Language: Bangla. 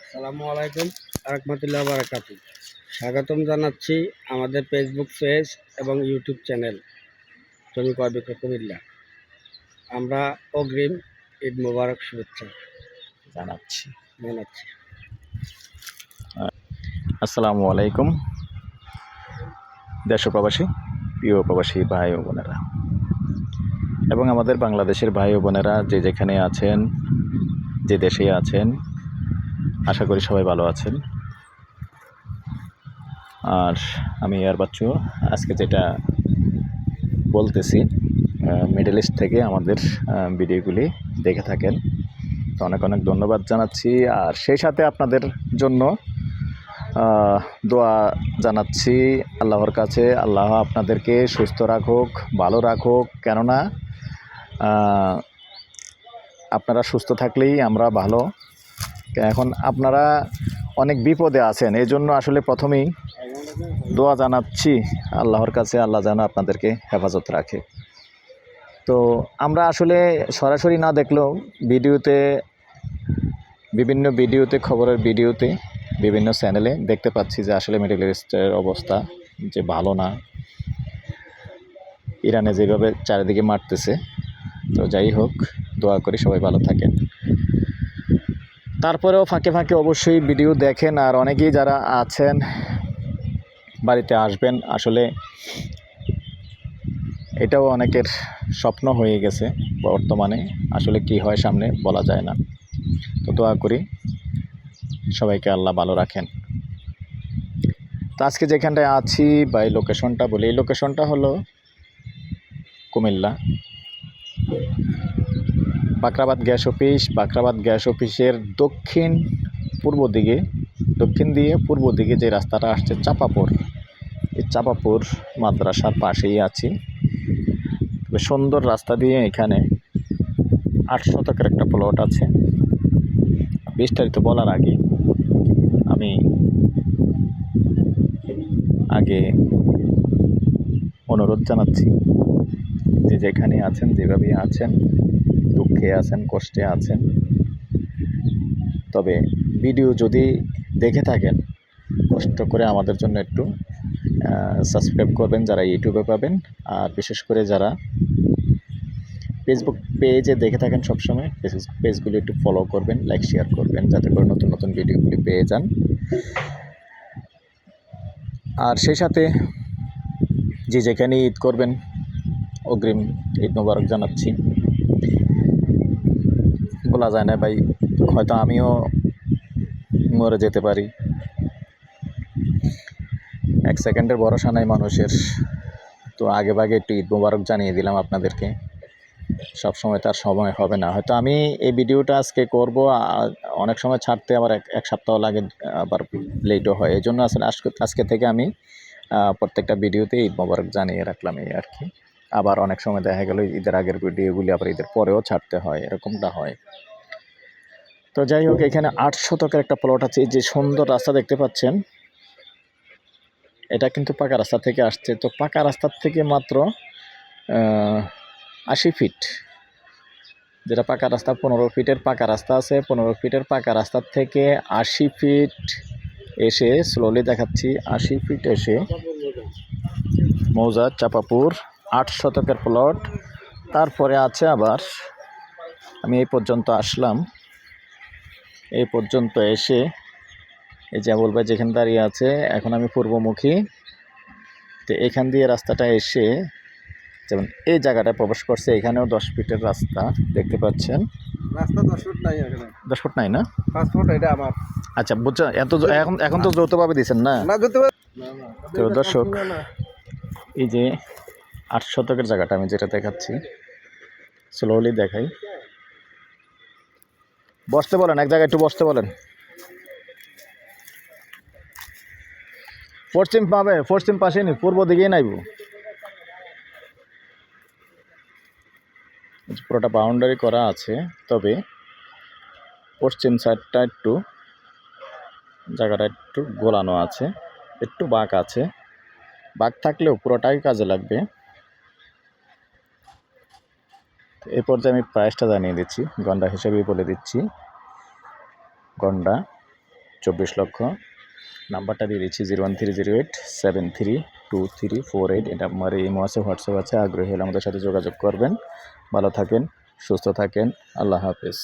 আসসালামু আলাইকুম রাহমাতুল্লাহি ওয়া বারাকাতুহু। স্বাগতম জানাচ্ছি আমাদের ফেসবুক পেজ এবং ইউটিউব চ্যানেল জমি ক্রয় বিক্রয় কুমিল্লা। আমরা অগ্রিম ঈদ মোবারক শুভেচ্ছা জানাচ্ছি। জানাচ্ছি। আসসালামু আলাইকুম দেশ ও প্রবাসী, প্রিয় প্রবাসী ভাই ও বোনেরা এবং আমাদের বাংলাদেশের ভাই ও বোনেরা যে যেখানে আছেন, যে দেশে আছেন, আশা করি সবাই ভালো আছেন। আর আমি আর বাচ্চু আজকে যেটা বলতেছি, মিডল ইস্ট থেকে আমাদের ভিডিওগুলি দেখে থাকেন, তো অনেক অনেক ধন্যবাদ জানাচ্ছি। আর সেই সাথে আপনাদের জন্য দোয়া জানাচ্ছি আল্লাহর কাছে। আল্লাহ আপনাদেরকে সুস্থ রাখুক, ভালো রাখুক, কেননা আপনারা সুস্থ থাকলেই আমরা ভালো। এখন আপনারা অনেক বিপদে আছেন, এই জন্য আসলে প্রথমেই দোয়া জানাচ্ছি আল্লাহর কাছে, আল্লাহ যেন আপনাদেরকে হেফাজত রাখে। তো আমরা আসলে সরাসরি না দেখলেও বিভিন্ন ভিডিওতে, খবরের ভিডিওতে, বিভিন্ন চ্যানেলে দেখতে পাচ্ছি যে আসলে মিডল ইস্টের অবস্থা যে ভালো না, ইরানে যেভাবে চারিদিকে মারতেছে। তো যাই হোক, দোয়া করি সবাই ভালো থাকেন। তারপরেও ফাঁকে ফাঁকে অবশ্যই ভিডিও দেখেন, আর অনেকেই যারা আছেন বাড়িতে আসবেন। আসলে এটাও অনেকের স্বপ্ন হয়ে গেছে বর্তমানে, আসলে কি হয় সামনে বলা যায় না। তো দোয়া করি সবাইকে আল্লাহ ভালো রাখেন। তো আজকে যেখানটায় আছি বা এই লোকেশনটা বলি, এই লোকেশনটা হলো Comilla Bakhrabad gas office. Bakhrabad gas অফিসের দক্ষিণ দিয়ে পূর্ব দিকে যে রাস্তাটা আসছে চাপাপুর, এই চাপাপুর মাদ্রাসার পাশেই আছি। তবে সুন্দর রাস্তা দিয়ে এখানে 8 শতকের একটা প্লট আছে। বিস্তারিত বলার আগে আমি অনুরোধ জানাচ্ছি যে যেখানে আছেন, যেভাবে আছেন, দুঃখে আছেন, কষ্টে আছেন, তবে ভিডিও যদি দেখে থাকেন কষ্ট করে আমাদের জন্য একটু সাবস্ক্রাইব করবেন যারা ইউটিউবে পাবেন। আর বিশেষ করে যারা ফেসবুক পেজে দেখে থাকেন সবসময় পেজগুলি একটু ফলো করবেন, লাইক শেয়ার করবেন, যাতে করে নতুন নতুন ভিডিওগুলি পেয়ে যান। আর সেই সাথে যে যেখানে ঈদ করবেন অগ্রিম ঈদ মোবারক জানাচ্ছি। বলা যায় না ভাই, হয়তো আমিও মরে যেতে পারি, এক সেকেন্ডের ভরসা নাই মানুষের। তো আগে ভাগে একটু ঈদ মোবারক জানিয়ে দিলাম আপনাদেরকে। সব সময় তার সময় হবে না, হয়তো আমি এই ভিডিওটা আজকে করব, অনেক সময় ছাড়তে আবার এক সপ্তাহ লাগে, আবার লেটও হয়। এই জন্য আসলে আজকে থেকে আমি প্রত্যেকটা ভিডিওতে ঈদ মোবারক জানিয়ে রাখলাম, এই আর কি। আবার অনেক সময় দেখা গেল ঈদের আগের ভিডিওগুলি আবার ঈদের পরেও ছাড়তে হয়, এরকমটা হয়। তো যাই হোক, এখানে 8 শতকের একটা প্লট আছে। এই যে সুন্দর রাস্তা দেখতে পাচ্ছেন, এটা কিন্তু পাকা রাস্তা থেকে আসছে। তো পাকা রাস্তার থেকে মাত্র 80 ফিট, যেটা পাকা রাস্তা 15 ফিটের পাকা রাস্তা আছে, 15 ফিটের পাকা রাস্তার থেকে 80 ফিট এসে, স্লোলি দেখাচ্ছি, 80 ফিট এসে মৌজা চাপাপুর 8 শতকের প্লট। তারপরে আছে আবার, আমি এই পর্যন্ত আসলাম, এই পর্যন্ত এসে এই যে বলবে যেখানে দাঁড়িয়ে আছে, এখন আমি পূর্বমুখী। তো এখান দিয়ে রাস্তাটা এসে যেমন এই জায়গাটায় প্রবেশ করছে, এখানেও 10 ফিটের রাস্তা দেখতে পাচ্ছেন। রাস্তা 10 ফুট নাই, এখানে 10 ফুট নাই না, 5 ফুট এটা আমার। আচ্ছা বুঝছেন, এখন তো যৌথভাবে দিচ্ছেন না। তো দর্শক, এই যে 8 শতকের জায়গাটা আমি যেটা দেখাচ্ছি, স্লোলি দেখাই। বসতে বলেন, এক জায়গায় একটু বসতে বলেন। পশ্চিম পাশে নি, পূর্ব দিকেই নাইব। পুরোটা বাউন্ডারি করা আছে, তবে পশ্চিম সাইডটা একটু জায়গাটা একটু গোলানো আছে, একটু বাঁক আছে। বাঁক থাকলেও পুরোটাই কাজে লাগবে। এই পর্যায়ে আমি প্রাইসটা জানিয়ে দিচ্ছি, গন্ডা হিসেবেই বলে দিচ্ছি। গন্ডা 24 লক্ষ। নাম্বারটা দিয়ে দিচ্ছি 01308732348। এটা আমার ইমো আছে, হোয়াটসঅ্যাপ আছে। আগ্রহী হলে আমাদের সাথে যোগাযোগ করবেন। ভালো থাকেন, সুস্থ থাকেন। আল্লাহ হাফেজ।